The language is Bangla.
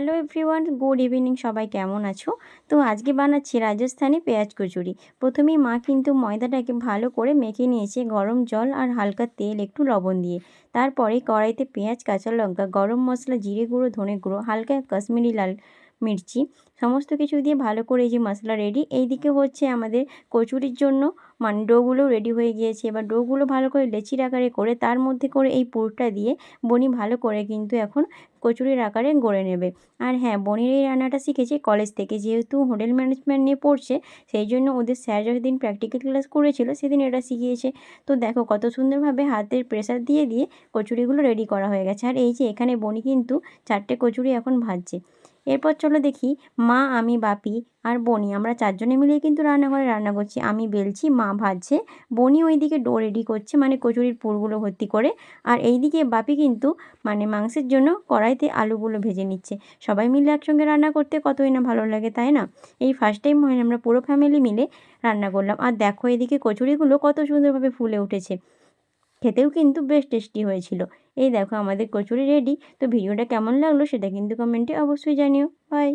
Hello everyone, good evening. সবাই কেমন আছো? তো আজকে বানাচ্ছি রাজস্থানি পেঁয়াজ কচুরি। প্রথমেই মা কিন্তু ময়দাটাকে ভালো করে মেখে নিয়েছে গরম জল আর হালকা তেল, একটু লবণ দিয়ে। তারপরে কড়াইতে পেঁয়াজ, কাঁচা লঙ্কা, গরম মশলা, জিরে গুঁড়ো, ধনে গুঁড়ো, হালকা কাশ্মীরি লাল মির্চি সমস্ত কিছু দিয়ে ভালো করে এই যে মশলা রেডি। এইদিকে হচ্ছে আমাদের কচুরির জন্য মানে ডোগুলো রেডি হয়ে গিয়েছে। এবার ডোগুলো ভালো করে লেচির আকারে করে তার মধ্যে করে এই পুরটা দিয়ে বনি ভালো করে কিন্তু এখন কচুরির আকারে গড়ে নেবে। আর হ্যাঁ, বনির এই রান্নাটা শিখেছে কলেজ থেকে। যেহেতু হোটেল ম্যানেজমেন্ট নিয়ে পড়ছে, সেই জন্য ওদের স্যার যেদিন প্র্যাকটিক্যাল ক্লাস করেছিল সেদিন এটা শিখিয়েছে। তো দেখো কত সুন্দরভাবে হাতের প্রেসার দিয়ে দিয়ে কচুরিগুলো রেডি করা হয়ে গেছে। আর এই যে এখানে বনি কিন্তু 4টে কচুরি এখন ভাজছে। এরপর চলো দেখি, মা, আমি, বাপি আর বনি আমরা 4 জনে মিলেই কিন্তু রান্নাঘরে রান্না করছি। আমি বেলছি, মা ভাজছে, বনি ওইদিকে ডো রেডি করছে মানে কচুরির পুরগুলো ভর্তি করে। আর এইদিকে বাপি কিন্তু মানে মাংসের জন্য কড়াইতে আলুগুলো ভেজে নিচ্ছে। সবাই মিলে একসঙ্গে রান্না করতে কতই না ভালো লাগে, তাই না? এই ফার্স্ট টাইম হয় আমরা পুরো ফ্যামিলি মিলে রান্না করলাম। আর দেখো এদিকে কচুরিগুলো কত সুন্দরভাবে ফুলে উঠেছে, খেতেও কিন্তু বেশ টেস্টি হয়েছিল। এই দেখো আমাদের কচুরি রেডি। তো ভিডিওটা কেমন লাগলো সেটা কিন্তু কমেন্টে অবশ্যই জানিও। বাই।